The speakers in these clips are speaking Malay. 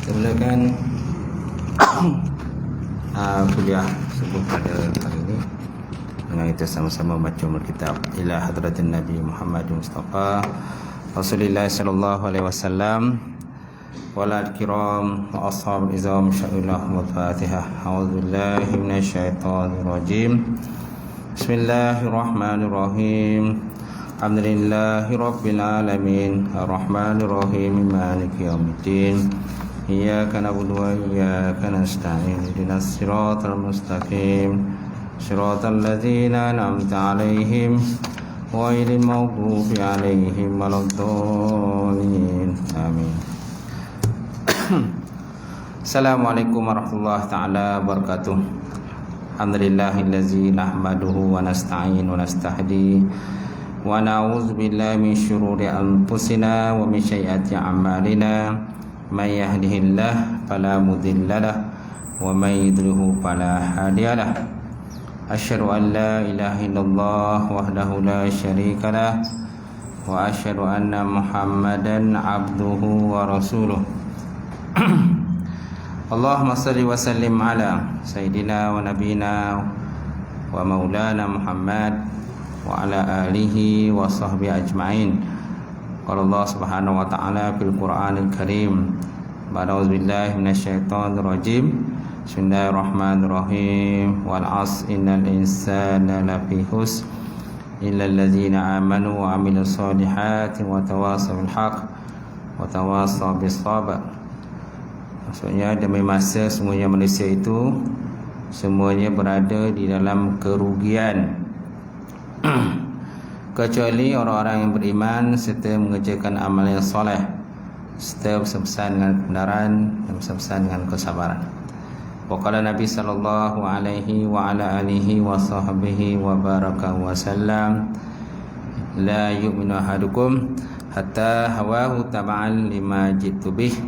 Kita mulakan kuliah subuh pada hari ini dengan kita sama-sama baca kitab Ila Hadratin Nabi Muhammad Mustafa Rasulullah sallallahu alaihi wasallam wal kiram wa ashabul izam sya'illah wal fatihah. A'udzubillahi minasyaitonir rajim. Bismillahirrahmanirrahim. Alhamdulillahi rabbil alamin arrahmanir rahim maliki yaumiddin. Iyyaka na'budu wa iyyaka nasta'in ihdinas siratal mustaqim siratal ladzina an'amta 'alaihim ghairil maghdubi 'alaihim waladdallin. Amin. Assalamualaikum warahmatullahi taala wabarakatuh. Alhamdulillahillazi nahmaduhu wa nasta'in wa nastahdi wa na'udzu billahi min syururi anfusina wa min sayyiati a'malina. May yahdihillahu fala mudhillalah wa may yudlilhu fala hadiyalah. Asyhadu an la ilaha illallah wahdahu la syarikalah wa asyhadu anna Muhammadan abduhu wa rasuluh. Allahumma salli wa sallim ala sayyidina wa nabiyina wa maulana Muhammad wa ala alihi wa sahbihi ajma'in. Qala Allah Subhanahu wa ta'ala fil Qur'anil Karim. Ba'da billahi minasyaitonir rajim. Bismillahirrahmanirrahim. Wal 'asr innal insana lafi khusr illa allazina amanu wa 'amilus solihati wa tawasaw bil haqq wa tawasaw bis sabr. Maksudnya demi masa semuanya manusia itu semuanya berada di dalam kerugian kecuali orang-orang yang beriman serta mengerjakan amal yang soleh serta bersama dengan kebenaran dan bersama dengan kesabaran. Waqala Nabi sallallahu alaihi wa ala alihi wa sahbihi wa baraka wa sallam, la yu'minu ahadukum hatta hawahu taba'an lima jitu bih.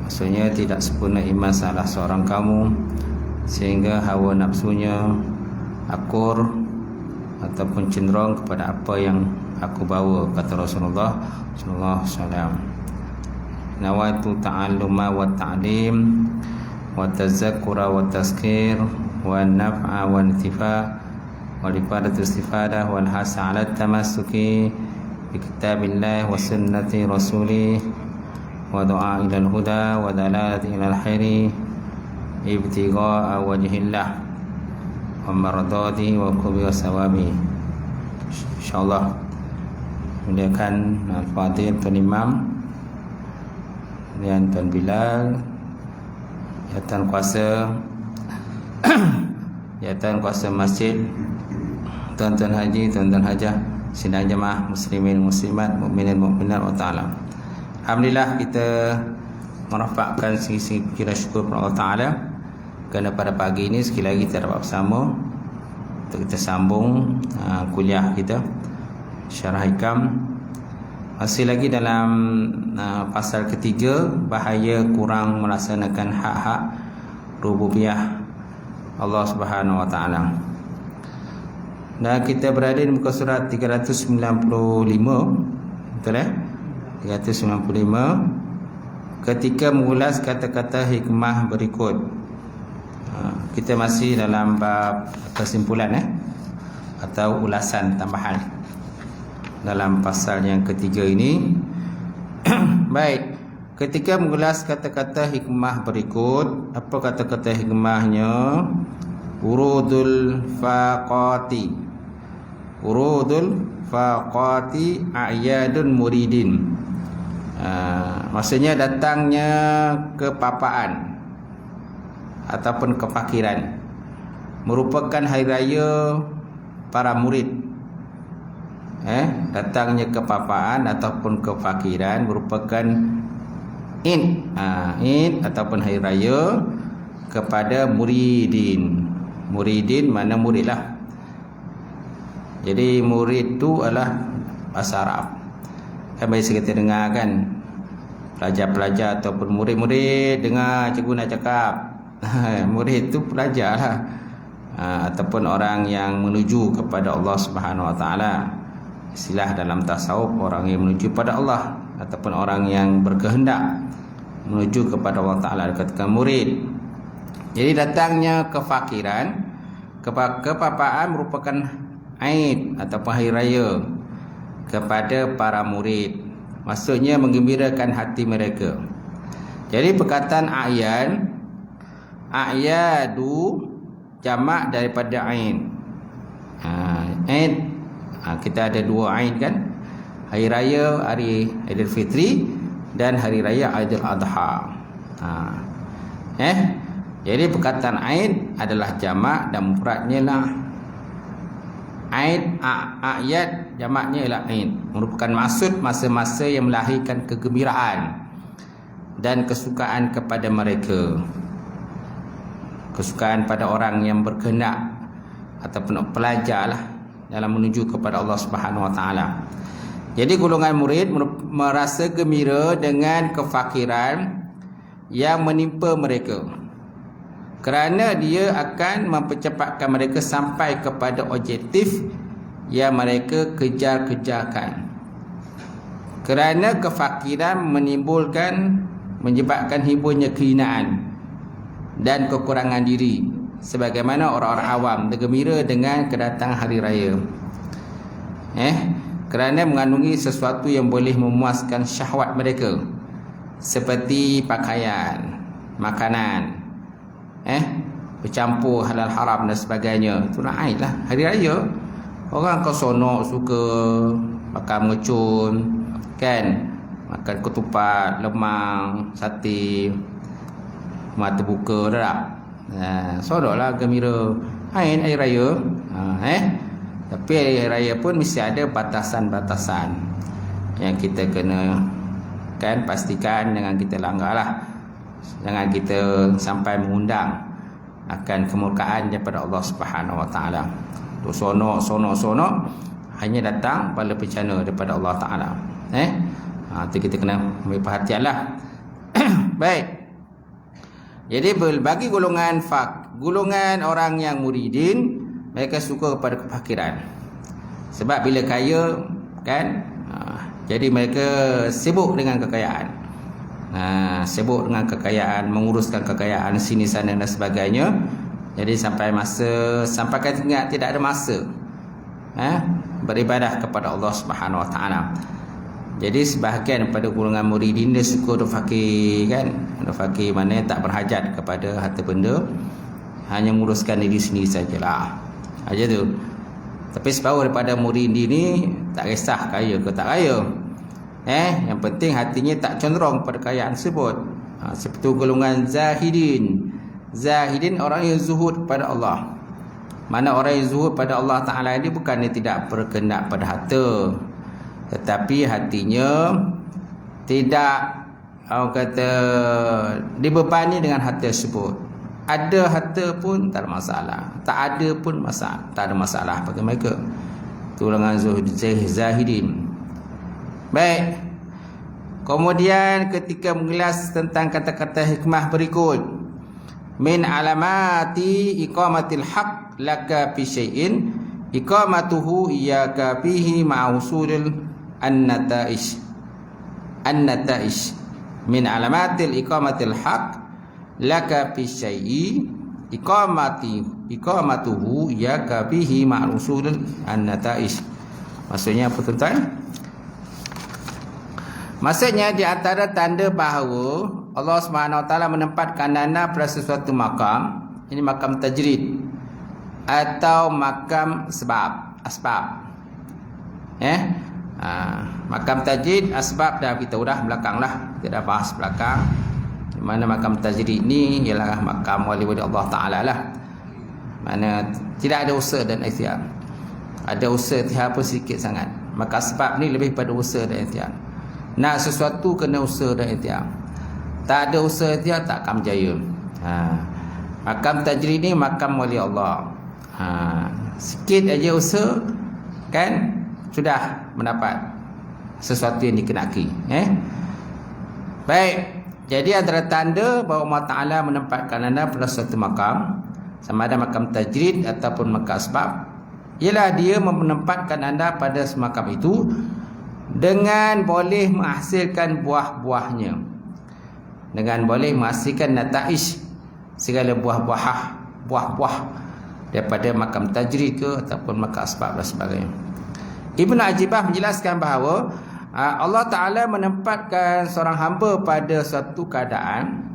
Maksudnya tidak sempurna iman salah seorang kamu sehingga hawa nafsunya akur ataupun cenderung kepada apa yang aku bawa, kata Rasulullah sallallahu alaihi wasallam. Nawaitu ta'alluma wa ta'lim wa tazakkura wa tazkir wa naf'a wa intifa wa ifadatu istifadah wal hasa 'ala tamassuki bi kitabillah wa sunnati rasulih wa du'a ila al-huda wa dalalati ila al-khairi ibtigha'a wajhillah wa maradati wa qubi wa sawabi. InsyaAllah muliakan Al-Fadhil Tuan Imam dan Tuan Bilal, Jawatan Kuasa Masjid, Tuan-Tuan Haji, Tuan-Tuan Hajah, sidang jemaah muslimin muslimat, mukminin mukminat wa ta'ala. Alhamdulillah kita merafakkan segi-segi kira syukur kepada Allah Ta'ala kerana pada pagi ini sekali lagi kita dapat bersama untuk kita sambung kuliah kita Syarah Hikam. Masih lagi dalam pasal ketiga, bahaya kurang melaksanakan hak-hak rububiyah Allah Subhanahu wa taala. Dan kita berada di muka surat 395, betul eh? 395 ketika mengulas kata-kata hikmah berikut. Kita masih dalam bab kesimpulan atau ulasan tambahan dalam pasal yang ketiga ini. Baik, ketika mengulas kata-kata hikmah berikut, apa kata-kata hikmahnya? Urudul faqati a'yadun muridin. Maksudnya datangnya kepapaan ataupun kefakiran merupakan hari raya para murid. Datangnya kepapaan ataupun kefakiran merupakan Id ataupun hari raya kepada muridin. Muridin mana murid lah. Jadi murid tu adalah bahasa Arab. Kan biasa kita dengar kan, pelajar-pelajar ataupun murid-murid dengar cikgu nak cakap. Murid tu pelajar lah, ataupun orang yang menuju kepada Allah Subhanahu wa taala. Istilah dalam tasawuf, orang yang menuju pada Allah ataupun orang yang berkehendak menuju kepada Allah Ta'ala, dikatakan murid. Jadi datangnya kefakiran, kepapaan merupakan Aid ataupun hari raya kepada para murid. Maksudnya menggembirakan hati mereka. Jadi perkataan a'yadu jamak daripada Aid. Aid, kita ada dua Aid kan? Hari raya, hari Aidilfitri dan hari raya Aidiladha. Jadi perkataan Aid adalah jamak dan mufradnya lah Aid. A'yad jamaknya ialah Aid, merupakan maksud masa-masa yang melahirkan kegembiraan dan kesukaan kepada mereka. Kesukaan pada orang yang berkehendak ataupun pelajar lah dalam menuju kepada Allah Subhanahu Wa Taala. Jadi golongan murid merasa gembira dengan kefakiran yang menimpa mereka, kerana dia akan mempercepatkan mereka sampai kepada objektif yang mereka kejar-kejarkan. Kerana kefakiran menyebabkan hiburnya kehinaan dan kekurangan diri, sebagaimana orang-orang awam bergembira dengan kedatangan hari raya. Kerana mengandungi sesuatu yang boleh memuaskan syahwat mereka, seperti pakaian, makanan, bercampur halal haram dan sebagainya. Itulah Aid lah, hari raya. Orang kau sonok suka makan mercun kan, makan ketupat, lemang, sate, mata buka dah. Sonoklah gembira Aid, hari raya. Tapi hari raya pun mesti ada batasan-batasan yang kita kena pastikan jangan kita langgar lah. Jangan kita sampai mengundang akan kemurkaan daripada Allah Subhanahu Wa Taala. Sonok hanya datang pada bencana daripada Allah Taala. Itu kita kena ambil perhatian lah. Baik. Jadi bagi golongan orang yang muridin, mereka suka kepada kefakiran. Sebab bila kaya kan, jadi mereka sibuk dengan kekayaan. Sibuk dengan kekayaan, menguruskan kekayaan sini sana dan sebagainya. Jadi sampai kata ingat tidak ada masa beribadah kepada Allah Subhanahu Wa Taala. Jadi sebahagian daripada golongan muridin dia suka fakir kan. Fakir mana tak berhajat kepada harta benda, hanya menguruskan diri sendiri sajalah. Aja tu. Tapi separuh daripada murid ini tak kisah kaya ke tak kaya. Yang penting hatinya tak cenderung pada kekayaan tersebut. Seperti golongan zahidin. Zahidin orang yang zuhud pada Allah. Mana orang yang zuhud pada Allah Ta'ala ini bukannya tidak berkehendak pada harta, tetapi hatinya tidak dibebani dengan harta tersebut. Ada harta pun tak ada masalah, tak ada pun tak ada masalah bagi mereka. Golongan zahidin. Baik. Kemudian ketika mengulas tentang kata-kata hikmah berikut, min alamati iqamatil haq laka fi syai'in iqamatuhu iyyaka fihi ma'usulil an-nataish. Min alamatil iqamatil haq laka fi syai'i iqamatuhu iyyaka fihi ma'usulil an-nataish. Maksudnya apa tuan-tuan? Maksudnya di antara tanda bahawa Allah SWT menempatkan anda pada sesuatu makam, ini makam tajrid atau makam asbab. Makam tajrid, asbab dah kita dah belakang lah, kita dah bahas belakang. Di mana makam tajrid ni ialah makam wali-wali Allah Ta'ala lah, mana tidak ada usaha dan ikhtiar. Ada usaha ikhtiar pun sikit sangat. Maka asbab ni lebih pada usaha dan ikhtiar. Nak sesuatu kena usaha dan ikhtiar. Tak ada usaha ikhtiar tak akan berjaya. Makam tajrid ni makam wali Allah. Sikit aja usaha kan sudah mendapat sesuatu yang dikenaki. Baik. Jadi antara tanda bahawa Allah Ta'ala menempatkan anda pada suatu makam, sama ada makam tajrid ataupun makam asbab, ialah dia menempatkan anda pada makam itu dengan boleh menghasilkan buah-buahnya. dengan boleh menghasilkan nataish, segala buah-buah daripada makam tajrid ke ataupun makam asbab dan sebagainya. Ibnu Ajibah menjelaskan bahawa Allah Ta'ala menempatkan seorang hamba pada satu keadaan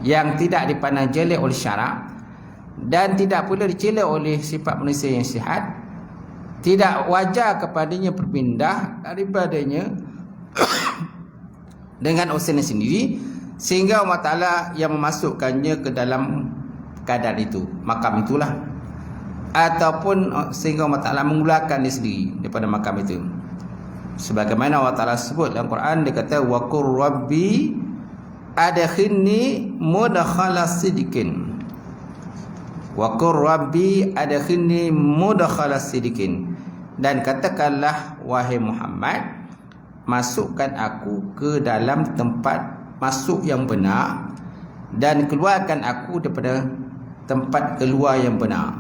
yang tidak dipandang jelek oleh syarak dan tidak pula dicela oleh sifat manusia yang sihat. Tidak wajar kepadanya berpindah daripadanya dengan usaha sendiri, sehingga Allah Ta'ala yang memasukkannya ke dalam keadaan itu, makam itulah, ataupun sehingga Allah Ta'ala mengeluarkan dia sendiri daripada makam itu. Sebagaimana Allah Ta'ala sebut dalam Quran, dia kata wa qur rabbi adkhilni mudkhala sidqin. Wa qur rabbi adkhilni mudkhala sidqin. Dan katakanlah wahai Muhammad, masukkan aku ke dalam tempat masuk yang benar dan keluarkan aku daripada tempat keluar yang benar.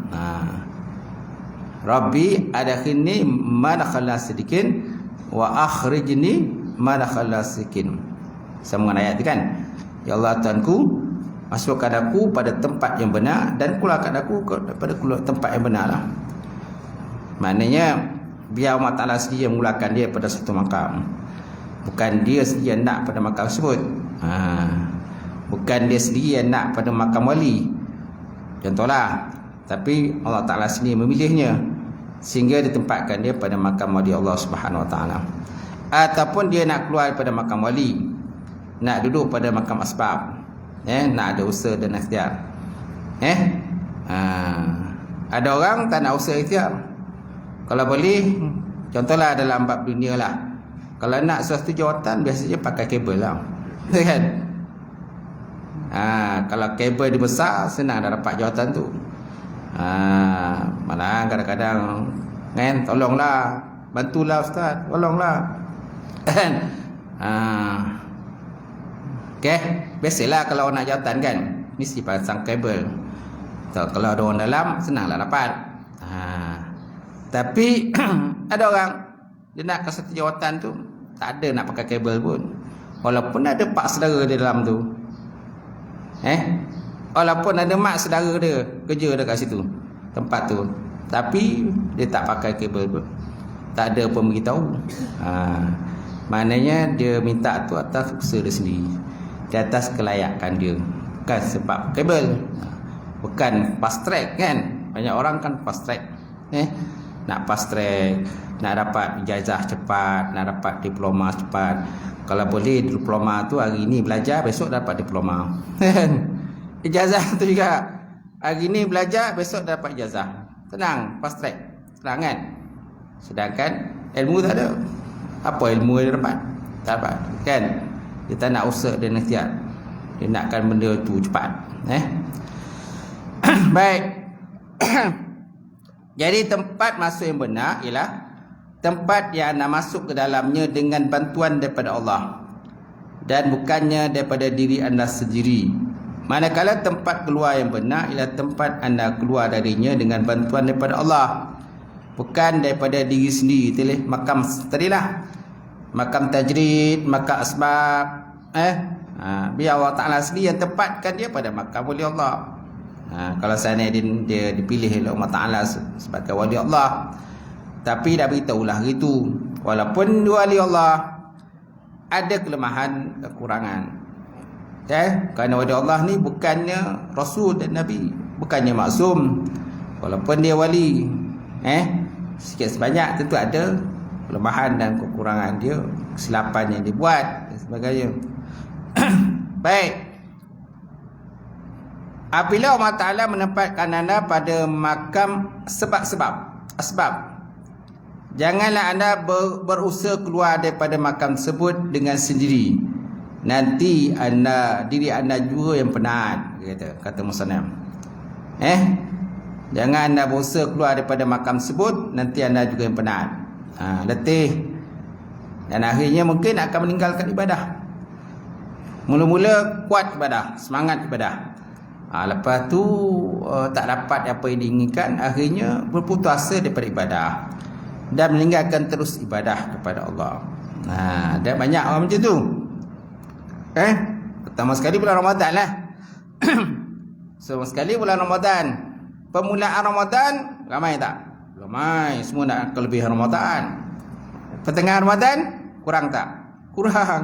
Rabbi adkhilni madkhala sidqin wa akhrijni madkhala sidqin. Sama dengan ayat itu kan. Ya Allah Tuhanku, masukkan aku pada tempat yang benar dan keluarkan aku daripada tempat yang benar lah. Maknanya biar Allah Ta'ala sendiri yang mengeluarkan dia pada satu makam, bukan dia sendiri yang nak pada makam tersebut. Bukan dia sendiri yang nak pada makam wali, contohlah. Tapi Allah Ta'ala sendiri memilihnya sehingga ditempatkan dia pada makam wali Allah Subhanahu Wa Ta'ala. Ataupun dia nak keluar pada makam wali, nak duduk pada makam asbab, nak ada usaha dan ikhtiar. Ada orang tak nak usaha ikhtiar. Kalau boleh, contohlah dalam bab dunia lah, kalau nak sesuatu jawatan biasanya pakai kabel lah, kan? Kalau kabel dia besar, senang dah dapat jawatan tu. Malah kadang-kadang kan, tolonglah, bantulah ustaz, tolonglah. Okay, biasalah kalau nak jawatan kan, mesti pasang kabel. So, kalau ada orang dalam, senanglah dapat. Tapi ada orang dia nak ke satu jawatan tu, tak ada nak pakai kabel pun, walaupun ada pak saudara dia dalam tu. Walaupun ada mak saudara dia kerja dekat situ, tempat tu, tapi dia tak pakai kabel pun, tak ada pun beritahu. Maknanya dia minta tu atas usaha dia sendiri, di atas kelayakan dia, bukan sebab kabel. Bukan fast track kan. Banyak orang kan fast track, nak fast track, nak dapat ijazah cepat, nak dapat diploma cepat. Kalau boleh diploma tu hari ni belajar, besok dapat diploma. Ijazah tu juga, hari ni belajar, besok dapat ijazah. Tenang, fast track, tenang kan. Sedangkan ilmu tak ada. Apa ilmu dia dapat? Tak dapat kan. Dia tak nak usaha dan ikhtiar, dia nakkan benda tu cepat. Baik. Jadi tempat masuk yang benar ialah tempat yang anda masuk ke dalamnya dengan bantuan daripada Allah dan bukannya daripada diri anda sendiri. Manakala tempat keluar yang benar ialah tempat anda keluar darinya dengan bantuan daripada Allah, bukan daripada diri sendiri. Itulah makam tadilah, makam tajrid, makam asbab. Biar Allah Ta'ala sendiri yang tempatkan dia pada makam wali Allah. Kalau sana dia dipilih oleh Allah Ta'ala sebagai wali Allah, tapi dah beritahulah gitu, walaupun wali Allah ada kelemahan, kekurangan. Kerana wali Allah ni bukannya Rasul dan Nabi, bukannya maksum. Walaupun dia wali, sikit sebanyak tentu ada kelemahan dan kekurangan dia, kesilapan yang dibuat dan sebagainya. Baik. Apabila Allah Ta'ala menempatkan anda pada makam asbab, janganlah anda berusaha keluar daripada makam tersebut dengan sendiri. Nanti diri anda juga yang penat, kata Musannaf. Jangan anda berusaha keluar daripada makam tersebut, nanti anda juga yang penat, letih, dan akhirnya mungkin akan meninggalkan ibadah. Mula-mula kuat ibadah, semangat ibadah, lepas tu tak dapat apa yang diinginkan, akhirnya berputus asa daripada ibadah dan meninggalkan terus ibadah kepada Allah. Dan banyak orang macam tu. Pertama sekali bulan Ramadan lah. Semua sekali bulan Ramadan. Permulaan Ramadan ramai tak? Ramai. Semua nak kelebihan Ramadan. Pertengahan Ramadan kurang tak? Kurang.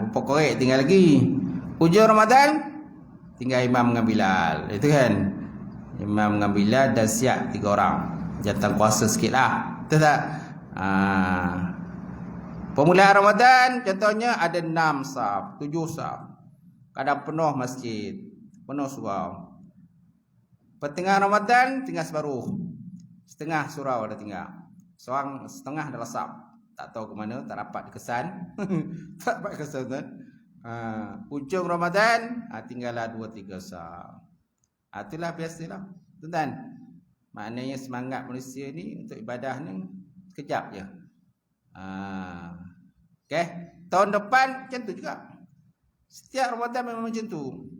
Upah korek tinggal lagi. Hujung Ramadan tinggal imam dengan Bilal. Itu kan. Imam dengan Bilal dan siap 3 orang. Jantan kuasa sikit lah. Betul tak? Permulaan Ramadan contohnya ada 6 saf, 7 saf. Kadang penuh masjid, penuh surau. Pertengahan Ramadan tinggal separuh. Setengah surau dah tinggal. Seorang setengah dah saf. Tak tahu ke mana, tak dapat dikesan. Tak dapat kesan kan. Hujung Ramadan tinggallah 2-3 saf. Itulah biasalah. Tuan-tuan. Maknanya semangat manusia ni untuk ibadah ni sekejap je. Okay. Tahun depan macam tu juga. Setiap Ramadan memang macam tu.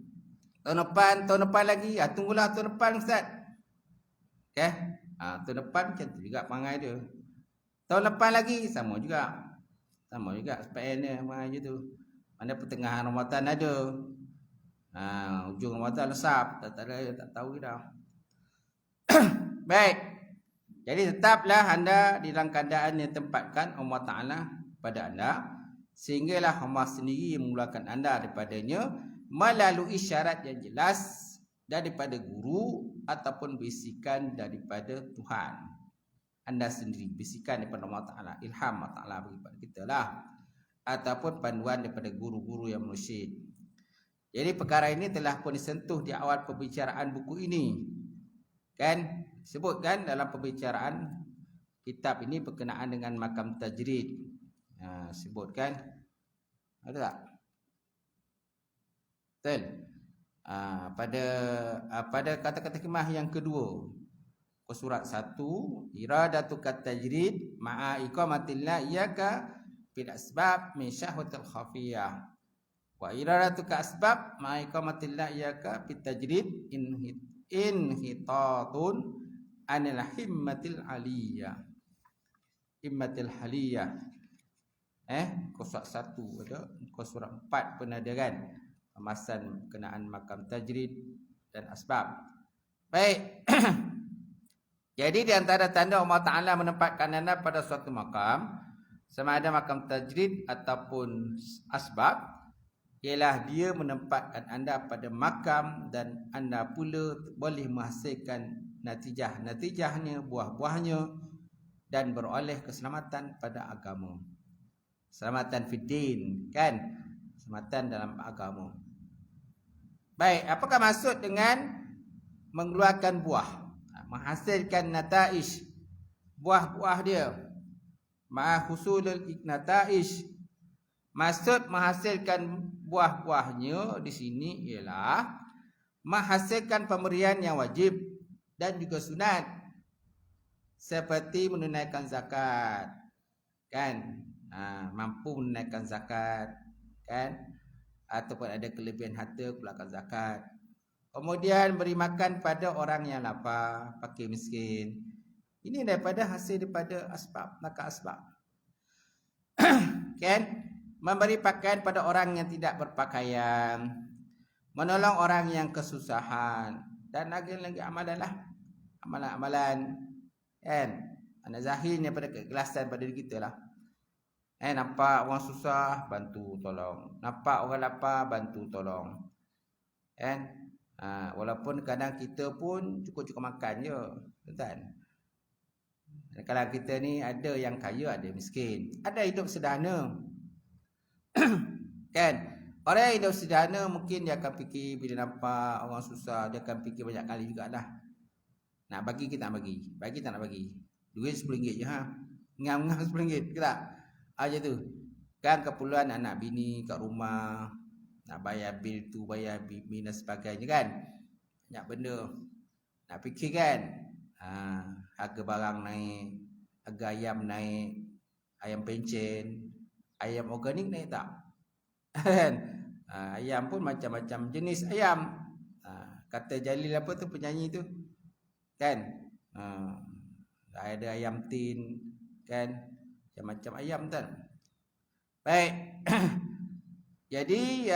Tahun depan lagi. Tunggulah tahun depan Ustaz. Okay. Tahun depan macam tu juga perangai dia. Tahun depan lagi sama juga. Sama juga SPN dia perangai je tu. Mana pertengahan Ramadan ada. Hujung Ramadan lesap. Tak tahu dah. Baik. Jadi tetaplah anda di dalam keadaan yang tempatkan Allah Ta'ala pada anda. Sehinggalah Allah sendiri mengeluarkan anda daripadanya melalui syarat yang jelas daripada guru ataupun bisikan daripada Tuhan. Anda sendiri bisikan daripada Allah Ta'ala. Ilham Allah Ta'ala bagi pada kita lah. Ataupun panduan daripada guru-guru yang mursyid. Jadi perkara ini telah pun disentuh di awal pembicaraan buku ini. Kan? Sebutkan dalam pembicaraan kitab ini berkenaan dengan makam tajrid. Sebutkan. Ada tak? Betul. Pada kata-kata hikmah yang kedua. Surat 1, iradatukat tajrid ma'a iqamatillah iyyaka bil asbab min syahwatil khafiyah. Wa iradatuka asbab ma'a iqamatillah iyyaka bit tajrid inhitatun anil himmatil aliyah. Himmatil haliyah. Surat 1 ada, surat 4 pun ada kan. Pemasan berkenaan makam tajrid dan asbab. Baik. Jadi di antara tanda Allah Ta'ala menempatkan anda pada suatu makam, sama ada makam tajrid ataupun asbab, ialah dia menempatkan anda pada makam dan anda pula boleh menghasilkan natijahnya, buah-buahnya dan beroleh keselamatan pada agama. Keselamatan fiddin, kan? Keselamatan dalam agama. Baik, apakah maksud dengan mengeluarkan buah? Menghasilkan nataish, buah-buah dia. Ma'husulul nataish. Maksud menghasilkan buah-buahnya di sini ialah menghasilkan pemberian yang wajib dan juga sunat. Seperti menunaikan zakat. Kan? Mampu menunaikan zakat. Kan? Ataupun ada kelebihan harta, keluarkan zakat. Kemudian beri makan pada orang yang lapar, fakir miskin. Ini daripada hasil daripada asbab, maka asbab. Kan? Memberi pakaian pada orang yang tidak berpakaian. Menolong orang yang kesusahan. Dan lagi amalan lah. Amalan-amalan. Kan? Anak zahirnya pada keikhlasan pada diri kita lah. Nampak orang susah, bantu tolong. Nampak orang lapar, bantu tolong. Kan? Walaupun kadang kita pun cukup-cukup makan je, kan? Kalau kita ni ada yang kaya, ada yang miskin, ada hidup sederhana. Kan? Orang yang hidup sederhana mungkin dia akan fikir bila nampak orang susah, dia akan fikir banyak kali jugalah. Nak bagi kita nak bagi, bagi tak nak bagi. Duit RM10 je ngam-ngam RM10 ke tak? Aja tu. Kan keperluan anak bini kat rumah, nak bayar bil tu, bayar bil dan sebagainya kan. Banyak benda. Nak fikir kan. Harga barang naik. Harga ayam naik. Ayam pencen. Ayam organik naik tak? Kan? Ayam pun macam-macam jenis ayam. Kata Jalil apa tu penyanyi tu. Kan? Ada ayam tin. Kan? Macam-macam ayam kan. Baik. Jadi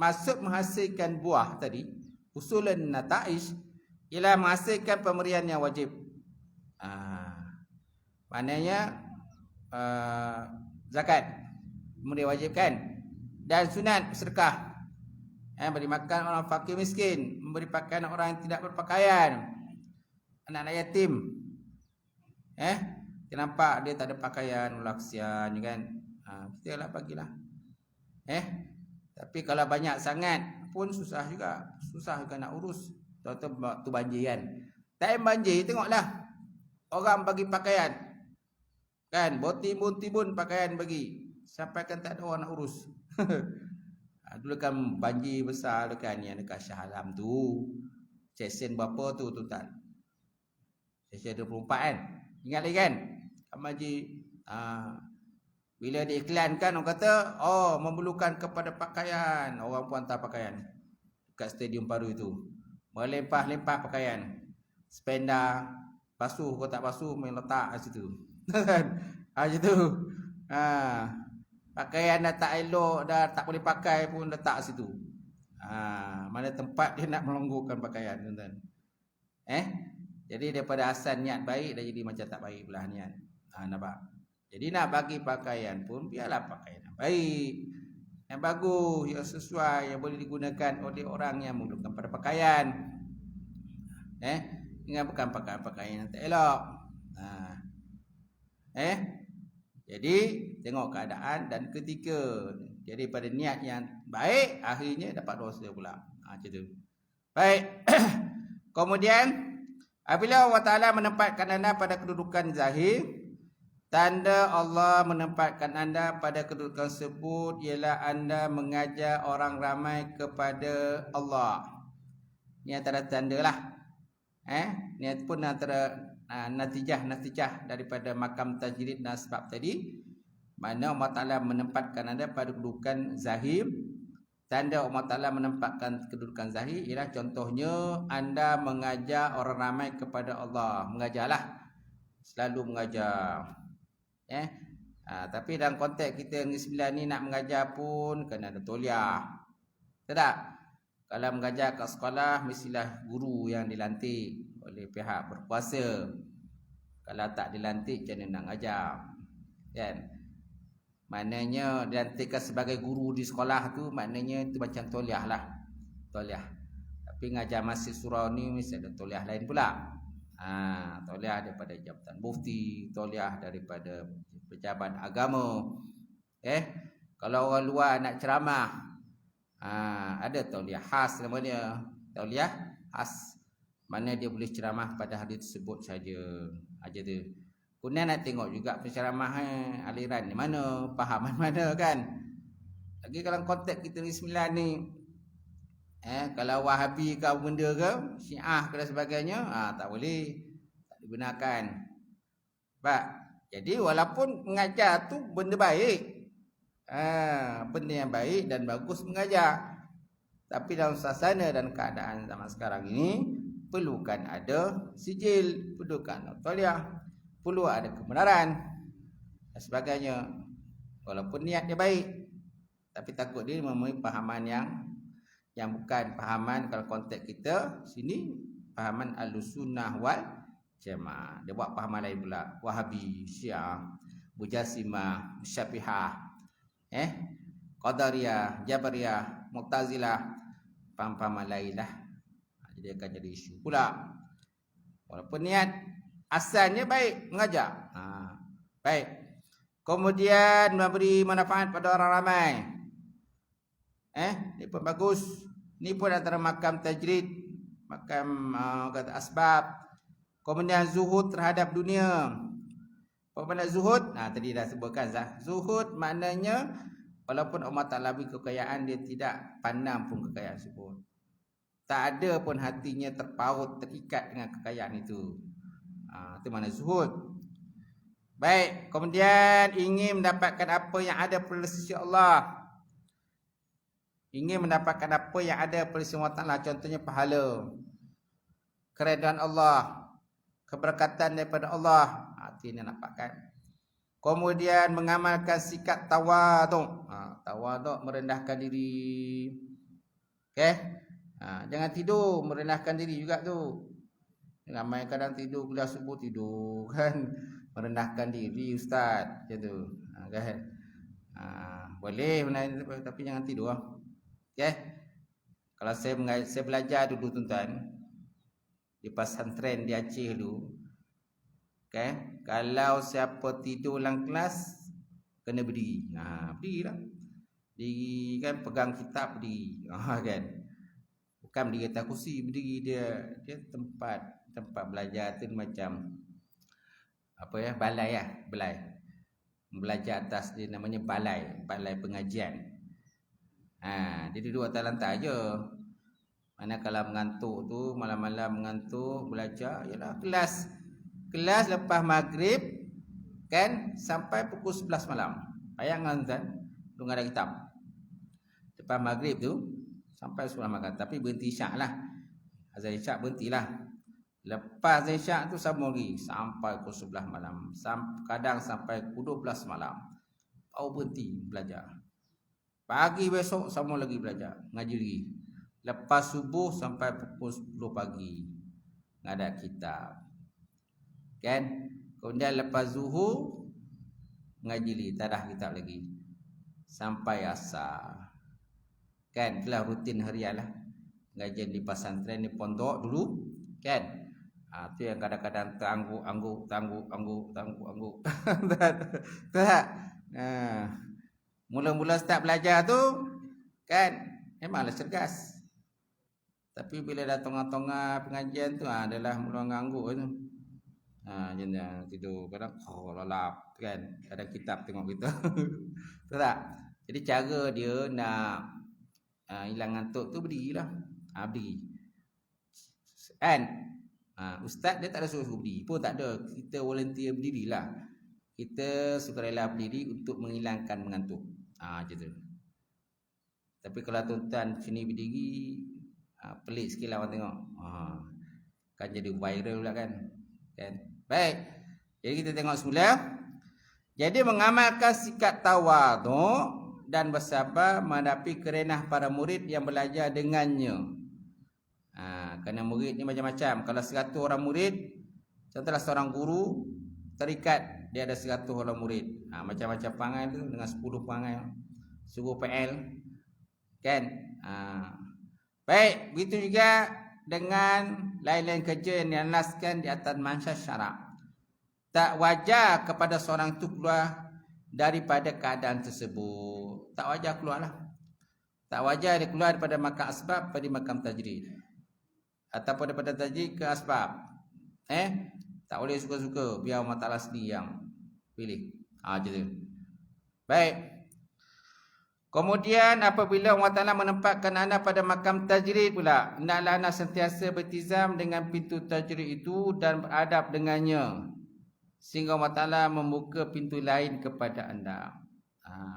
maksud menghasilkan buah tadi, usulan nata'is, ialah menghasilkan pemberian yang wajib. Maknanya zakat, pemberian wajib kan, dan sunat sedekah, beri makan orang fakir miskin, memberi pakaian orang yang tidak berpakaian, anak-anak yatim. Kita nampak dia tak ada pakaian, ulah kesian kan. Kita lah bagilah. Tapi kalau banyak sangat pun susah juga nak urus. Tahu-tahu tu banjir kan. Time banjir tengoklah orang bagi pakaian. Kan, timbun pakaian bagi. Sampai kan tak ada orang nak urus. Dulu kan banjir besar kan yang dekat Shah Alam tu. Sesen berapa tu tuan? Sesen 24 kan. Ingat lagi kan? Haji bila diiklankan orang kata memerlukan kepada pakaian, orang pun hantar pakaian dekat stadium baru itu, melempah-lempah pakaian, spenda basuh kau tak basuh main letak kat situ. Situ pakaian dah tak elok, dah tak boleh pakai pun letak situ. Mana tempat dia nak melonggokan pakaian tuan-tuan. Jadi daripada asal niat baik dah jadi macam tak baik belah niat. Nampak? Jadi nak bagi pakaian pun biarlah pakaian yang baik, yang bagus, yang sesuai, yang boleh digunakan oleh orang yang memerlukan pada pakaian. Ingat bukan pakaian yang tak elok. Jadi tengok keadaan dan ketika. Jadi pada niat yang baik akhirnya dapat dosa pula. Macam tu. Baik. Kemudian apabila Allah Ta'ala menempatkan anda pada kedudukan zahir, tanda Allah menempatkan anda pada kedudukan tersebut ialah anda mengajar orang ramai kepada Allah. Ini antara tanda lah. Ini pun antara natijah daripada makam tajrid dan sebab tadi. Mana Allah Ta'ala menempatkan anda pada kedudukan zahir. Tanda Allah Ta'ala menempatkan kedudukan zahir ialah contohnya anda mengajar orang ramai kepada Allah. Mengajarlah. Selalu mengajar. Tapi dalam konteks kita Negeri Sembilan ni nak mengajar pun kena ada tauliah. Tak? Kalau mengajar kat sekolah mestilah guru yang dilantik oleh pihak berkuasa. Kalau tak dilantik macam mana nak mengajar? Kan? Maknanya dilantikkan sebagai guru di sekolah tu maknanya itu macam tauliah lah. Tauliah. Tapi mengajar masjid surau ni mesti ada tauliah lain pula. Tauliah daripada jabatan mufti, tauliah daripada pejabat agama. Kalau orang luar nak ceramah, ada tauliah khas nama dia. Tauliah khas. Mana dia boleh ceramah pada hari tersebut saja. Aja tu. Kemudian nak tengok juga penceramah aliran ni mana, pahaman mana kan. Lagi kalau konteks kita ni sembilan ni, kalau Wahabi ke benda ke, Syiah ke dan sebagainya, tak boleh, tak digunakan. Sebab jadi walaupun mengajar tu benda baik, benda yang baik dan bagus mengajar, tapi dalam suasana dan keadaan zaman sekarang ini perlukan ada sijil, perlukan tauliah, perlu ada kebenaran dan sebagainya. Walaupun niat dia baik, tapi takut dia mempunyai pahaman yang bukan pahaman. Kalau konteks kita sini pahaman Ahlussunnah wal Jamaah. Dia buat pahaman lain pula, Wahabi, Syiah, Mujassimah, Syafi'ah, Qadariyah, Jabariyah, Mu'tazilah, pahaman lain lah. Jadi akan jadi isu pula. Walaupun niat asalnya baik mengajar. Baik. Kemudian memberi manfaat pada orang ramai. Ini pun bagus. Ini pun antara makam tajrid, makam kata asbab. Kemudian zuhud terhadap dunia. Apa makna zuhud? Tadi dah sebutkan. Zuhud maknanya walaupun Allah Ta'ala beri kekayaan, dia tidak pandang pun kekayaan tersebut. Tak ada pun hatinya terpaut, terikat dengan kekayaan itu. Itu makna zuhud. Baik, kemudian ingin mendapatkan apa yang ada pada sisi Allah. Ingin mendapatkan apa yang ada pada sisi Allah Ta'ala. Contohnya pahala, keredaan Allah, keberkatan daripada Allah. Itu yang dapatkan. Kemudian mengamalkan sikap tawaduk. tawaduk merendahkan diri. Okey? Jangan tidur merendahkan diri juga tu. Ramai kadang tidur kuliah subuh tidur kan, merendahkan diri ustaz macam tu. Kan? Boleh tapi jangan tidur. Okey? Kalau saya belajar dulu tuan-tuan di pesantren di Aceh dulu. Okey, kalau siapa tidur dalam kelas kena berdiri. Berdirilah. Berdiri kan, pegang kitab berdiri. Kan. Bukan berdiri atas kursi, berdiri dia tempat belajar tu macam apa ya, balai lah, balai. Belajar atas dia namanya balai pengajian. Dia duduk atas lantai je. Mana kalau mengantuk tu, malam-malam mengantuk belajar, ialah kelas lepas maghrib kan sampai pukul 11 malam. Bayangkan tuan, tu ada kitab. Lepas maghrib tu sampai 11 malam, tapi berhenti isyak lah. Azan isyak berhentilah. Lepas azan isyak tu sambung lagi sampai pukul 11 malam. Kadang sampai pukul 12 malam. Baru berhenti belajar. Pagi besok sambung lagi belajar, ngaji lagi. Lepas subuh sampai pukul 10 pagi ada kitab. Kan? Kemudian lepas zuhur ngaji lagi, tadah kitab lagi. Sampai asar. Kan? Itulah rutin harian lah. Ngajian di pesantren, di pondok dulu. Kan? Itu yang kadang-kadang terangguk. Tak? Mula-mula start belajar tu kan memanglah cergas. Tapi bila dah tengah-tengah pengajian tu adalah mula ngangguk tu. Jangan tidur kadang lalap kan. Ada kitab tengok kita. Tahu tak? Jadi cara dia nak hilang ngantuk tu berdirilah. Berdiri. Kan? Ustaz dia tak ada suruh berdiri pun tak ada. Kita volunteer berdirilah. Kita sukarela berdiri untuk menghilangkan mengantuk. Macam tu. Tapi kalau tuan-tuan sini berdiri, pelik sikit lah orang tengok. Kan jadi viral pula kan. Baik. Jadi kita tengok semula. Jadi mengamalkan sikap tawaduk dan bersabar menghadapi kerenah para murid yang belajar dengannya. Kerana murid ni macam-macam. Kalau 100 orang murid, contohlah seorang guru terikat dia ada 100 orang murid. Macam-macam perangai tu dengan 10 perangai. Suruh PL. Kan? Baik, begitu juga dengan lain-lain kerja yang dialaskan di atas mansyar syarak. Tak wajar kepada seorang itu keluar daripada keadaan tersebut. Tak wajar keluarlah. Tak wajar dia keluar daripada makam asbab pada makam tajrid. Ataupun daripada tajrid ke asbab. Tak boleh suka-suka, biar Allah Ta'ala sendiri yang pilih. Macam tu. Baik. Kemudian apabila Allah Ta'ala menempatkan anda pada makam tajrid pula, hendaklah anda sentiasa bertizam dengan pintu tajrid itu dan beradab dengannya. Sehingga Allah Ta'ala membuka pintu lain kepada anda.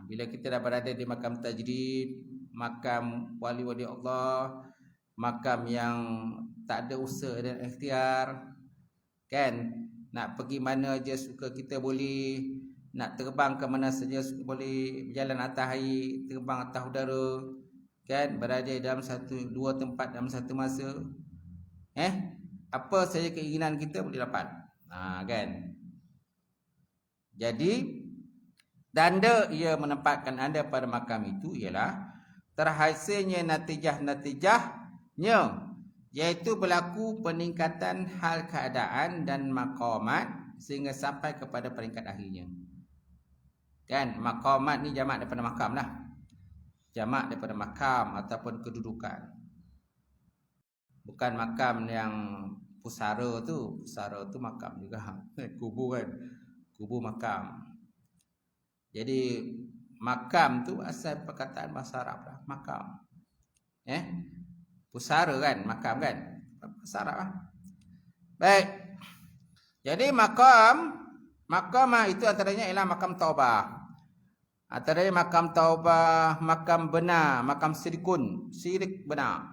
Bila kita dah berada di makam tajrid, makam wali-wali Allah, makam yang tak ada usaha dan ikhtiar, kan, nak pergi mana je suka kita boleh, nak terbang ke mana saja suka boleh, berjalan atas air, terbang atas udara, kan, berada dalam dua tempat dalam satu masa. Apa saja keinginan kita boleh dapat. Kan. Jadi tanda ia menempatkan anda pada makam itu ialah terhasilnya natijah-natijahnya, iaitu berlaku peningkatan hal keadaan dan maqamat sehingga sampai kepada peringkat akhirnya. Kan, maqamat ni jamak daripada makam lah. Jamak daripada makam ataupun kedudukan. Bukan makam yang pusara tu. Pusara tu makam juga. Kubur kan. Kubur makam. Jadi makam tu asal perkataan bahasa Arab lah. Makam. Pusara kan, makam kan, bahasa Arab lah. Baik. Jadi makam itu antaranya ialah makam taubah. Antaranya makam taubah, makam benar, makam syirik benar.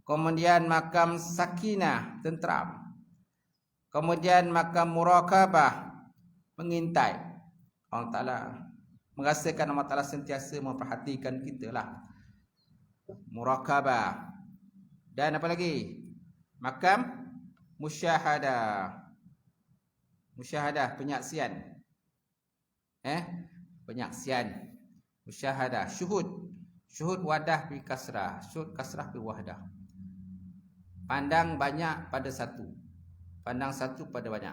Kemudian makam sakinah, tenteram. Kemudian makam muraqabah, mengintai. Allah Ta'ala merasakan Allah Ta'ala sentiasa memperhatikan kita lah. Murakabah. Dan apa lagi? Makam musyahadah. Musyahadah, penyaksian. Penyaksian. Musyahadah, syuhud. Syuhud wadah bi kasrah, syuhud kasrah bi wahdah. Pandang banyak pada satu. Pandang satu pada banyak.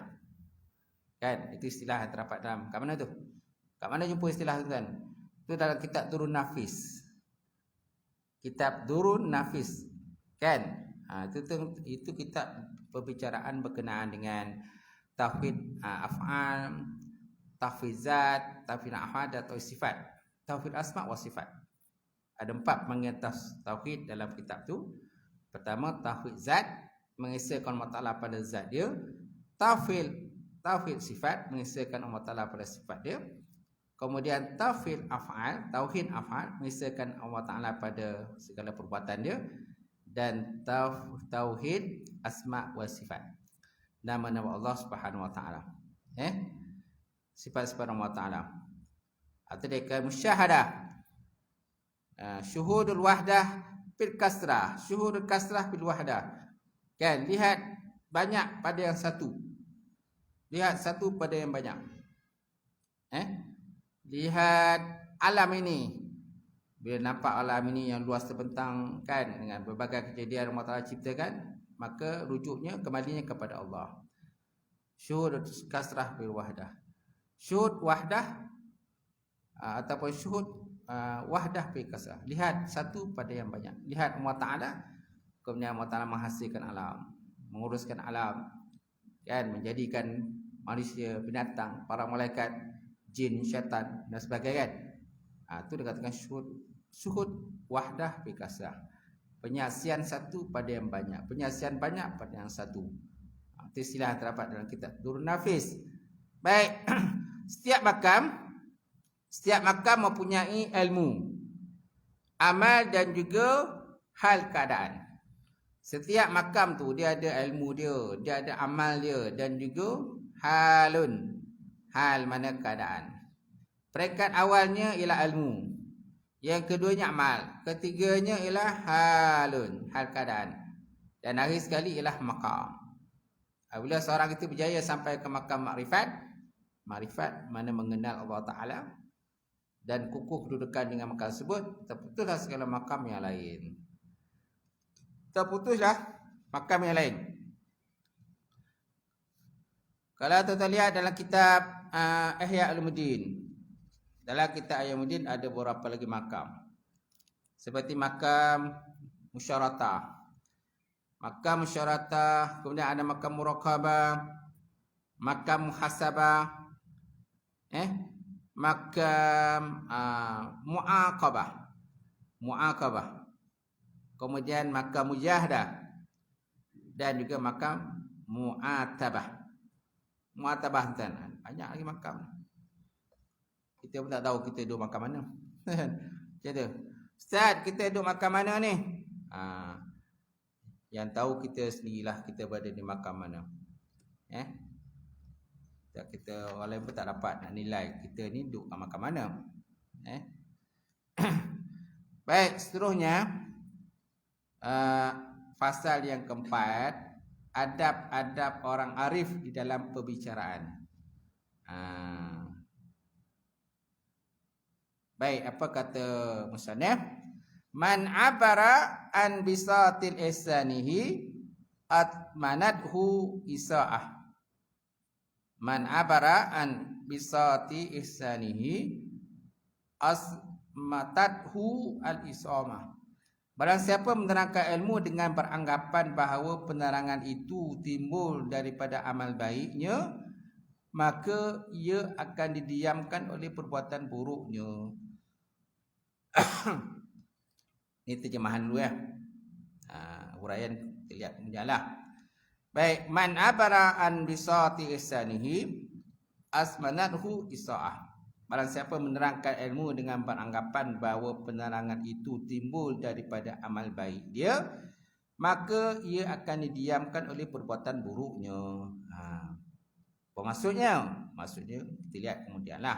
Kan? Itu istilah yang terdapat dalam. Kat mana tu? Kat mana jumpa istilah tu kan? Itu dalam kitab Durun Nafis. Kitab Durun Nafis. Kan? Itu kitab perbicaraan berkenaan dengan tauhid af'al, tauhid zat, tauhid ahad atau sifat. Tauhid asma wa sifat. Ada 4 panggil tauhid dalam kitab tu. Pertama, tauhid zat, mengesahkan Allah Ta'ala pada zat dia. Tauhid sifat, mengesahkan Allah Ta'ala pada sifat dia. Kemudian tauhid af'al, mengesahkan Allah Ta'ala pada segala perbuatan dia. Dan tauhid asma wa sifat, nama-nama Allah Subhanahu wa Ta'ala. Sifat-sifat Allah Ta'ala. Atau dia musyahadah. Syuhudul wahdah bil kasrah. Syuhudul kasrah bil wahdah. Kan, lihat banyak pada yang satu. Lihat satu pada yang banyak. Lihat alam ini. Bila nampak alam ini yang luas terbentang kan, dengan berbagai kejadian Allah Ta'ala ciptakan, maka rujuknya kembalinya kepada Allah. Syuhud kasrah bil wahdah. Syuhud wahdah ataupun syuhud wahdah bil kasrah. Lihat satu pada yang banyak. Lihat Allah Ta'ala, kemudian Allah Ta'ala menghasilkan alam, menguruskan alam, kan, menjadikan manusia, binatang, para malaikat, jin, syaitan dan sebagainya. Itu dikatakan syuhud wahdah bil kasrah. Penyaksian satu pada yang banyak, penyaksian banyak pada yang satu. Itu istilah terdapat dalam kitab Durun Nafis. Baik. Setiap makam mempunyai ilmu, amal dan juga hal keadaan. Setiap makam tu dia ada ilmu dia, dia ada amal dia dan juga halun, hal mana keadaan. Peringkat awalnya ialah ilmu. Yang keduanya amal. Ketiganya ialah halun, hal keadaan. Dan akhir sekali ialah makam. Apabila seorang itu berjaya sampai ke makam makrifat, makrifat mana mengenal Allah Ta'ala dan kukuh kedudukan dengan makam tersebut, terputuslah segala makam yang lain. Terputuslah makam yang lain. Kalau kita lihat dalam kitab Ihya Ulumuddin, dalam kitab Ihya Ulumuddin ada beberapa lagi makam. Seperti makam musyaratah. Makam musyaratah, kemudian ada makam muraqabah, makam muhasabah, makam muaqabah, kemudian makam mujahadah dan juga makam muatabah. Muatabah kan, banyak lagi makam. Kita pun tak tahu kita duduk makam mana. Jadi, Ustaz, kita duduk makam mana ni? Yang tahu kita sendirilah kita berada di makam mana. Kita orang lain pun tak dapat nak nilai kita ni duduk kat makam mana. Baik, seterusnya fasal yang keempat, adab-adab orang arif di dalam perbicaraan. Baik, apa kata musannaf? Man abara an bisatil ihsanihi atmanathu isaah. Man abara an bisati ihsanihi asmatathu al-isamah. Barang siapa menerangkan ilmu dengan beranggapan bahawa penerangan itu timbul daripada amal baiknya, maka ia akan didiamkan oleh perbuatan buruknya. Ini terjemahan dulu ya. Huraian kita lihat kemudianlah. Baik, man abara an bisati ihsanihi asmanathu isaah. Barang siapa menerangkan ilmu dengan beranggapan bahawa penerangan itu timbul daripada amal baik dia, maka ia akan didiamkan oleh perbuatan buruknya. Apa maksudnya? Maksudnya kita lihat kemudianlah.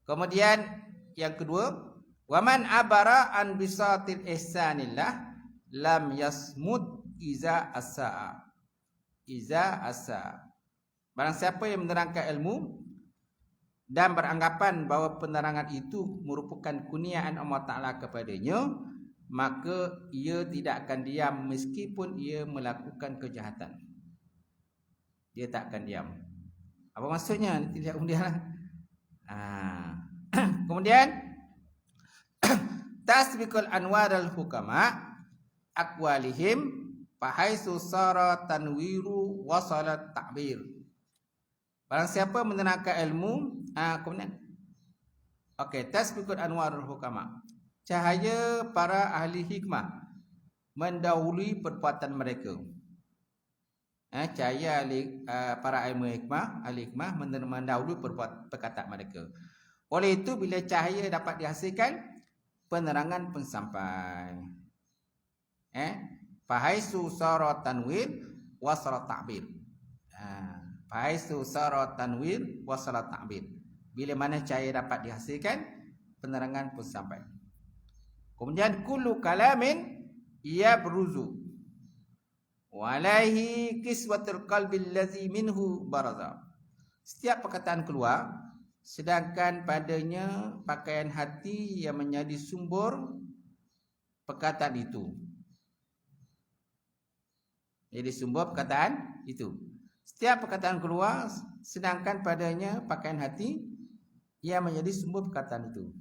Kemudian yang kedua, waman abara an bisatil ihsanillah lam yasmud iza asaa. Iza asaa. Barang siapa yang menerangkan ilmu dan beranggapan bahawa penerangan itu merupakan kurniaan Allah Ta'ala kepadanya, maka ia tidak akan diam meskipun ia melakukan kejahatan. Dia tak akan diam. Apa maksudnya? Tidak kemudian. Kemudian tasbiqul anwar al-hukama aqwalihim fahaisu sara tanwiru wasalat ta'bir. Barang siapa menerangkan ilmu, kemudian tasbiqul anwar al-hukama, cahaya para ahli hikmah mendahului perbuatan mereka. Cahaya para ahli hikmah mendahului perkataan mereka. Oleh itu, bila cahaya dapat dihasilkan, penerangan pun sampai. Fahaisu sara tanwir wa sara ta'bir. Fahaisu sara tanwir wa sara ta'bir. Bila mana cahaya dapat dihasilkan, penerangan pun sampai. Kemudian kullu kalamin yabruzu walaihi kiswatul qalbi allazi minhu baraza. Setiap perkataan keluar, sedangkan padanya pakaian hati yang menjadi sumber perkataan itu. Jadi sumber perkataan itu. Setiap perkataan keluar, sedangkan padanya pakaian hati yang menjadi sumber perkataan itu.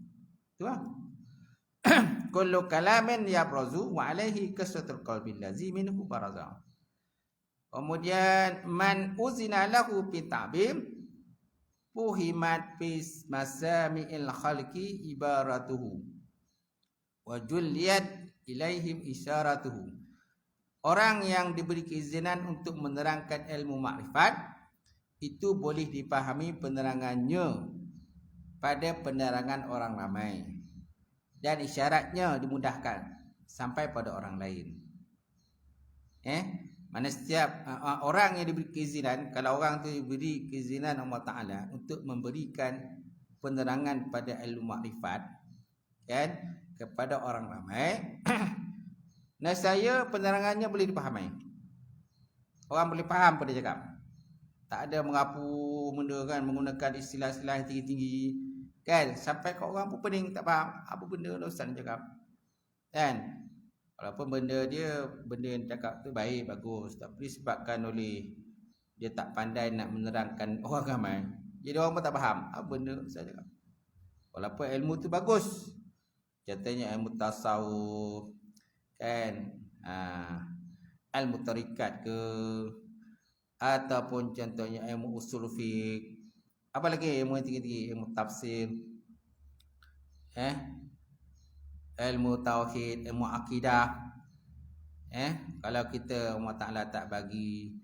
Itu lah. Kullu kalamin yabrazu wa alaihi kasratul qalbi allazi minhu baraza. Kemudian man uzina lahu fi ta'bir fuhimat fi masami'il khalqi ibaratuhu wa julliyat ilaihim isyaratuhu. Orang yang diberi keizinan untuk menerangkan ilmu makrifat itu boleh dipahami penerangannya pada penerangan orang ramai, dan isyaratnya dimudahkan sampai pada orang lain. Mana setiap orang yang diberi keizinan, kalau orang tu diberi keizinan Allah Ta'ala untuk memberikan penerangan pada ilmu makrifat kepada orang ramai, nescaya penerangannya boleh dipahami. Orang boleh faham pada cakap. Tak ada mengapu benda kan, menggunakan istilah-istilah tinggi-tinggi kan, sampai kat orang pun pening tak faham apa benda ustaz cakap. Kan? Walaupun benda yang cakap tu baik, bagus, tapi disebabkan oleh dia tak pandai nak menerangkan orang ramai, jadi orang pun tak faham apa benda ustaz cakap. Walaupun ilmu tu bagus. Contohnya ilmu tasawuf kan, ilmu tarikat ke, ataupun contohnya ilmu usul fiqh, apa lagi ilmu yang tinggi-tinggi, ilmu tafsir, ilmu tauhid, ilmu akidah. Kalau kita Allah Ta'ala tak bagi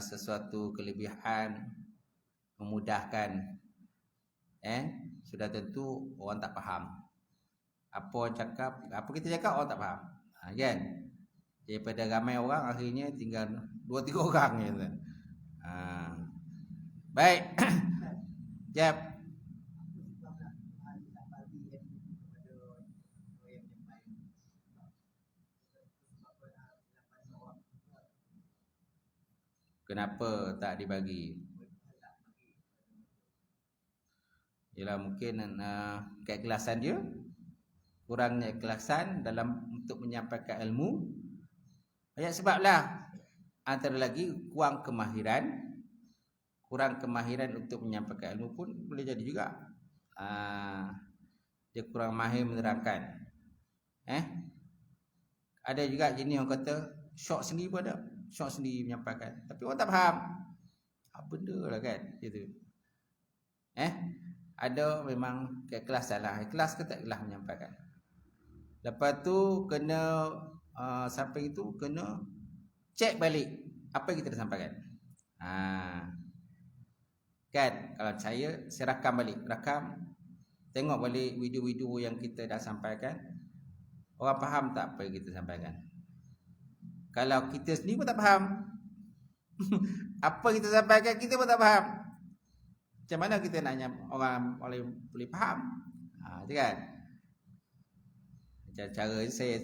sesuatu kelebihan memudahkan, sudah tentu orang tak faham. Apa cakap, apa kita cakap orang tak faham. Kan? Daripada ramai orang, akhirnya tinggal 2-3 orang gitu. Baik. Jap. Kenapa tak dibagi? Ialah mungkin keikhlasan dia, kurangnya keikhlasan dalam untuk menyampaikan ilmu. Banyak sebablah. Antara lagi kurang kemahiran untuk menyampaikan ilmu pun boleh jadi juga. Dia kurang mahir menerangkan. Ada juga jenis orang kata syok sendiri pun ada. Syok sendiri menyampaikan, tapi orang tak faham apa benda lah kan gitu. Ada memang keikhlasan lah, ikhlas ke tak ikhlas menyampaikan. Lepas tu kena sampai itu kena cek balik apa yang kita dah sampaikan. Kan kalau saya rakam balik, tengok balik video-video yang kita dah sampaikan, orang faham tak apa yang kita sampaikan. Kalau kita sendiri pun tak faham apa kita sampaikan, kita pun tak faham. Macam mana kita nak orang boleh faham? Itu kan. Cara saya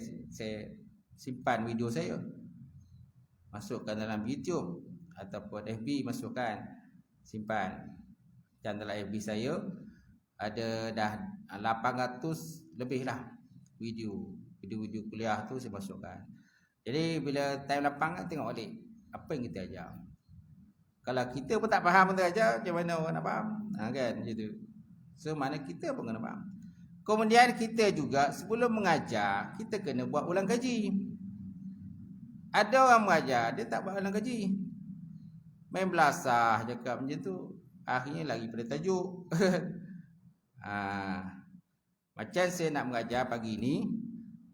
simpan video saya, masukkan dalam YouTube ataupun FB, masukkan, simpan. Dan dalam FB saya ada dah 800 lebih lah video kuliah tu saya masukkan. Jadi bila time lapang kan tengok balik apa yang kita ajar. Kalau kita pun tak faham kita ajar, macam mana orang nak faham? Kan macam tu. So mana kita pun kena faham. Kemudian kita juga sebelum mengajar, kita kena buat ulang kaji. Ada orang mengajar, dia tak buat ulang kaji, main belasah cakap macam tu, akhirnya lagi pada tajuk. Macam saya nak mengajar pagi ni,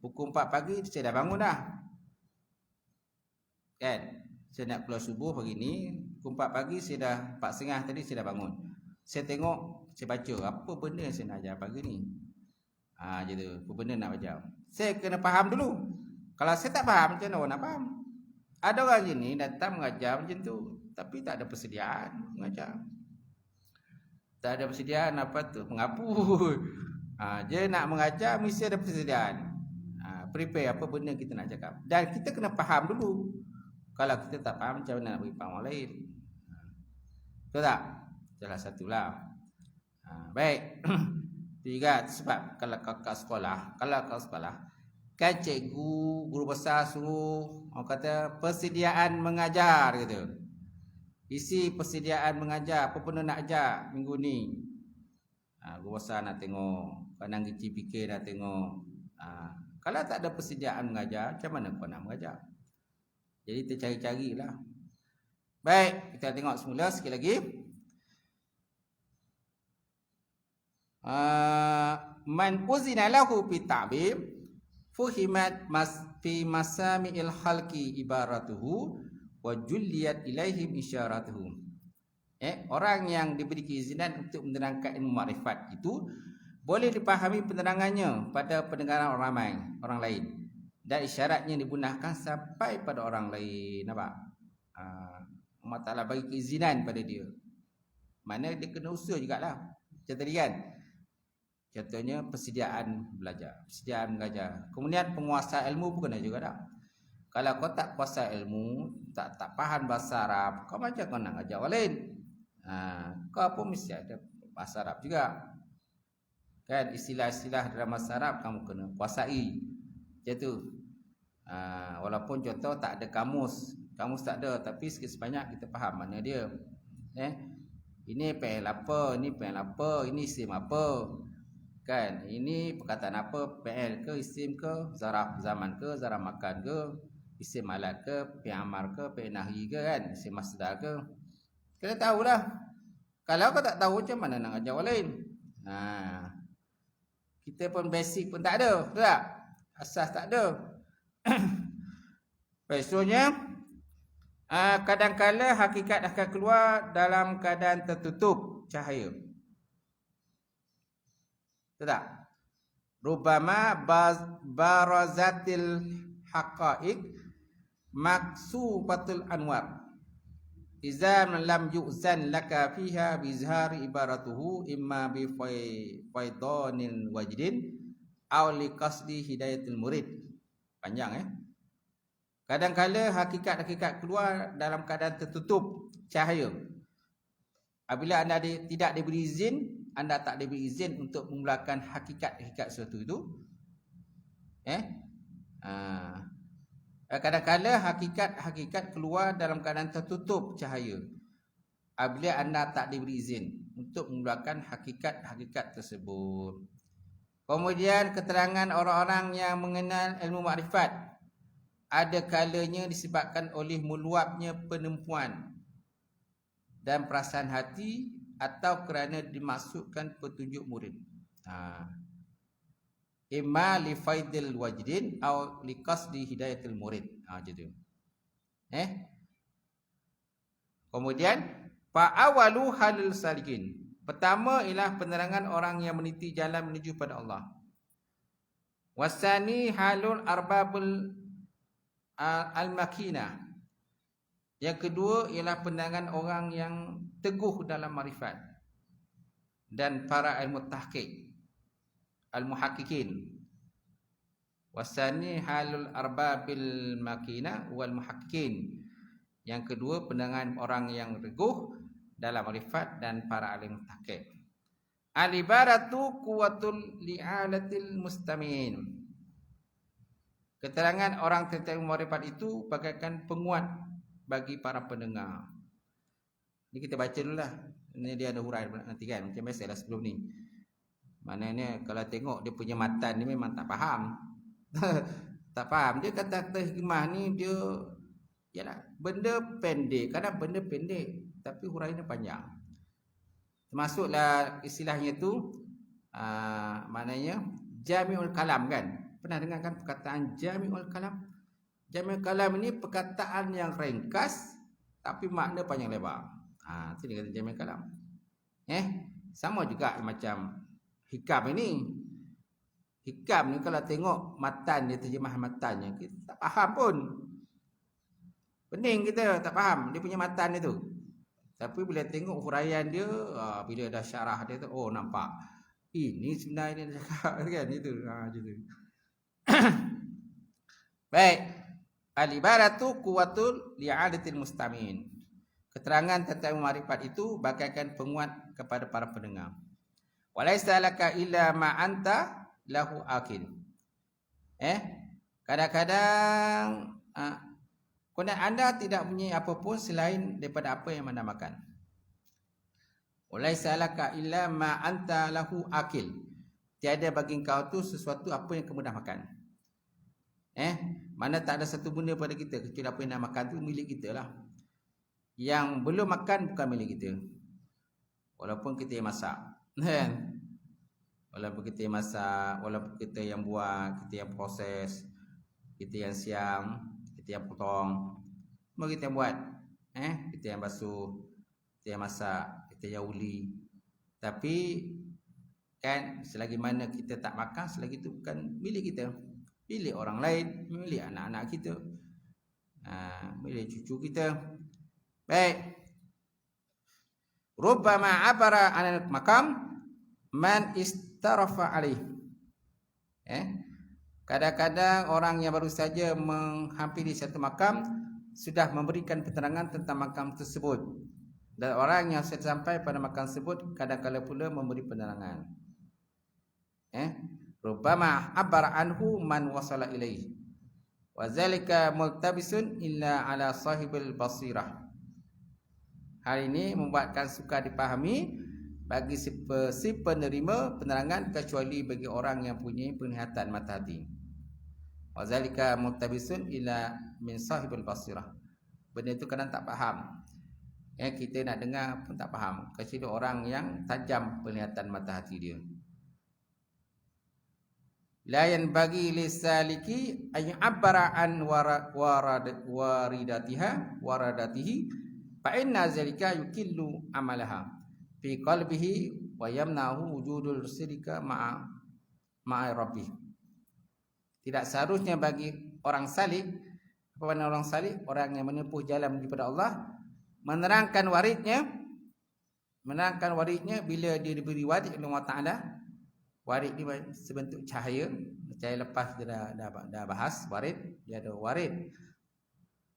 pukul 4 pagi saya dah bangun dah. Kan? Saya nak keluar subuh pagi ni, pukul 4 pagi saya dah 4.30 tadi saya dah bangun. Saya tengok, saya baca apa benda saya nak ajar pagi ni. Macam tu, apa benda nak ajar. Saya kena faham dulu. Kalau saya tak faham, macam mana orang nak faham? Ada orang je ni datang mengajar macam tu, tapi tak ada persediaan mengajar. Tak ada persediaan apa tu, menghapus. Dia nak mengajar mesti ada persediaan. Prepare apa benda kita nak cakap. Dan kita kena faham dulu. Kalau kita tak faham, macam mana nak bagi faham orang lain? Betul tak? Salah satulah. Baik. Juga sebab kalau kat sekolah, kan cikgu, guru besar suruh, orang kata persediaan mengajar gitu. Isi persediaan mengajar, apa benda nak ajar minggu ni. Guru besar nak tengok, kadang kecil fikir nak tengok. Kalau tak ada persediaan mengajar, macam mana kau nak mengajar? Jadi kita cari-carilah. Baik, kita tengok semula sikit lagi. Man uzina lahu fi ta'bim fuhimat fi masami'il khalqi ibaratuhu wa julliyat ilaihim isyaratuhu. Orang yang diberi keizinan untuk menerangkan ilmu makrifat itu boleh dipahami penerangannya pada pendengaran orang lain, dan isyaratnya digunakan sampai pada orang lain. Nampak? Allah Ta'ala bagi keizinan pada dia. Mana dia kena usaha jugalah. Macam tadi kan. Contohnya persediaan belajar, persediaan mengajar. Kemudian penguasaan ilmu pun kena juga dah. Kalau kau tak kuasa ilmu, tak faham bahasa Arab, kau macam kau nak ajar orang lain? Kau pun mesti ada bahasa Arab juga. Kan istilah-istilah dalam bahasa Arab kamu kena kuasai. Macam tu. Walaupun contoh tak ada kamus tak ada, tapi sikit sebanyak kita faham mana dia. Ini PL apa, ini PL apa, ini isim apa. Kan, ini perkataan apa, PL ke, isim ke, zaraf zaman ke, zaraf makan ke, isim alat ke, fi'il amar ke, fi'il nahyi ke, kan, isim masdar ke. Kena tahulah. Kalau kau tak tahu, macam mana nak ajar orang lain? Kita pun basic pun tak ada, betul tak? Asas tak ada. Maksudnya, kadang-kala hakikat akan keluar dalam keadaan tertutup cahaya. Tak? Rubama barazatil haqaiq maksubatul anwar iza lam yu'zan laka fiha bizhari ibaratuhu imma bi faidanil wajdin aw li qasdi hidayatul murid. Panjang Kadang-kala hakikat keluar dalam keadaan tertutup cahaya. Apabila anda tidak diberi izin, anda tak diberi izin untuk memulakan hakikat sesuatu itu. Kadang-kala hakikat keluar dalam keadaan tertutup cahaya. Apabila anda tak diberi izin untuk memulakan hakikat tersebut. Kemudian keterangan orang-orang yang mengenal ilmu makrifat ada kalanya disebabkan oleh meluapnya penempuan dan perasaan hati, atau kerana dimasukkan petunjuk murid. Imma li faidil wajdin atau li qasdi hidayatil murid. Macam tu. Kemudian fa awalu halil salikin. Pertama ialah penerangan orang yang meniti jalan menuju pada Allah. Wasani halul arbabul al-makinah. Yang kedua ialah pandangan orang yang teguh dalam marifat. dan para ilmu tahqiq al-muhaqqiqin. Wasani halul arbabil makina wal muhaqqiqin. Yang kedua, pandangan orang yang reguh dalam marifat dan para alim tahqiq. Al-ibaratu quwwatul li'alatil mustami'in. Keterangan orang tentang marifat itu bagaikan penguat bagi para pendengar. Ini kita baca dululah. Ini dia ada huraian nanti kan, macam biasalah sebelum ni. Maknanya kalau tengok dia punya matan ni memang tak faham. Tak faham. Dia kata-kata hikmah ni dia yalah benda pendek. Kadang benda pendek tapi huraiannya panjang. Termasuklah istilahnya tu maknanya jami'ul kalam kan. Pernah dengar kan perkataan jami'ul kalam? Jami'ul kalam ini perkataan yang ringkas tapi makna panjang lebar. Itu dia kata jami'ul kalam. Sama juga macam hikam ini. Hikam ni kalau tengok matan dia, terjemah matannya, kita tak faham pun. Pening kita tak faham dia punya matan itu. Tapi bila tengok huraian dia, bila dah syarah dia tu, oh nampak. Ini sebenarnya dia cakap kan itu. Gitu. Baik. Al-ibaratu quwwatul li'adatil mustami'in. Keterangan tentang marifat itu bagaikan penguat kepada para pendengar. Walaisa laka illa ma anta lahu akil. Kadang-kadang anda tidak punya apa pun selain daripada apa yang anda makan. Walaisa laka illa ma anta lahu akil. Tiada bagi engkau tu sesuatu apa yang kamu dah makan. Mana tak ada satu benda pada kita kecuali apa yang dah makan tu milik kita lah. Yang belum makan bukan milik kita. Walaupun kita yang masak. Walaupun kita yang masak, walaupun kita yang buat, kita yang proses, kita yang siam, kita yang potong, semua kita yang buat. Kita yang basuh, kita yang masak, kita yang uli. Tapi kan selagi mana kita tak makan, selagi itu bukan milik kita. Milik orang lain, milik anak-anak kita, milik cucu kita. Baik. Rubbama abara anil maqam man istarafa alaih. Kadang-kadang orang yang baru saja menghampiri satu makam sudah memberikan keterangan tentang makam tersebut. Dan orang yang sudah sampai pada makam tersebut kadang-kadang pula memberi penerangan. Rubbama abara anhu man wasala ilaih. Wa zalika multabisun illa ala sahibil basirah. Hal ini membuatkan sukar dipahami bagi si penerima penerangan kecuali bagi orang yang punya penglihatan mata hati. Wa zalika multabisun ila min sahibil basirah. Benda itu kadang tak faham. Kita nak dengar pun tak faham kecuali orang yang tajam penglihatan mata hati dia. La yanbaghi lisaliki ay abara an waradatihi fa inna zalika yukillu amalaha fi qalbihi wa yamnahu wujudul syirka ma'a rabbih. Tidak seharusnya bagi orang salih, apa makna orang salih? Orang yang menempuh jalan kepada Allah, menerangkan waridnya bila dia diberi warid oleh Allah Taala. Warid ni sebentuk cahaya. Cahaya lepas dia dah bahas warid, dia ada warid.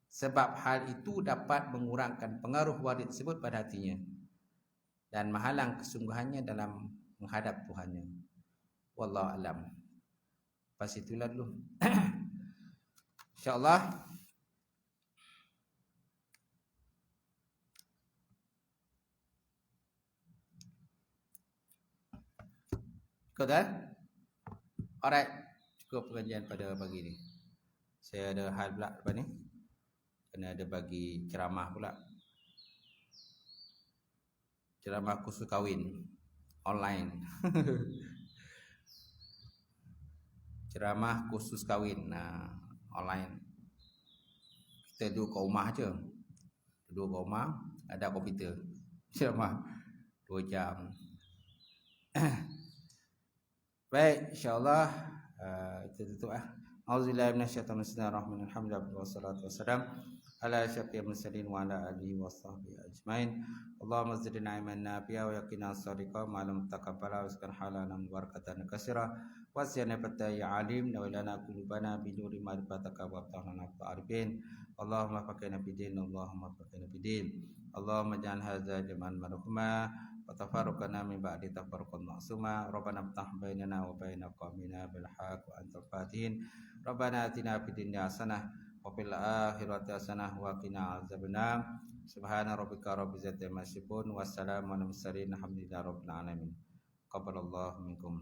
Sebab hal itu dapat mengurangkan pengaruh warid tersebut pada hatinya dan menghalang kesungguhannya dalam menghadap Tuhannya. Wallahu alam. Pas itulah dulu. InsyaAllah. Cukup dah? Alright. Cukup pengajian pada pagi ni. Saya ada hal pula lepas ni. Kena ada bagi ceramah pula. Ceramah khusus kahwin online. Ceramah khusus kahwin online. Kita duduk kat rumah je. Duduk kat rumah, ada komputer. Ceramah 2 jam. Baik, insya-Allah kita tutup. Auzubillahi minasyaitonir rajim. Alhamdulillah wassalatu wassalam على أشرف المرسلين وعلى آله وصحبه أجمعين. اللهم زدنا علما نافعا ويقنا صادقا معلوم تقبلا واسكن حلالا مباركة كثيرا واسعنا فتاي عليم ولنا قلوبنا بنور معرفتك وافتح لنا العارفين. اللهم فقنا في دين اللهم فقنا في دين. اللهم اجعل هذا جمعا مرحوما وتفرقنا من بعد تفرقا معصوما. ربنا افتح بيننا وبين قومنا بالحق وأنت الفاتحين. ربنا آتنا في الدنيا حسنة وفي الآخرة حسنة وقنا عذاب النار. سبحان ربك رب العزة عما يصفون والسلام على المرسلين الحمد لله رب العالمين. قبل الله منكم.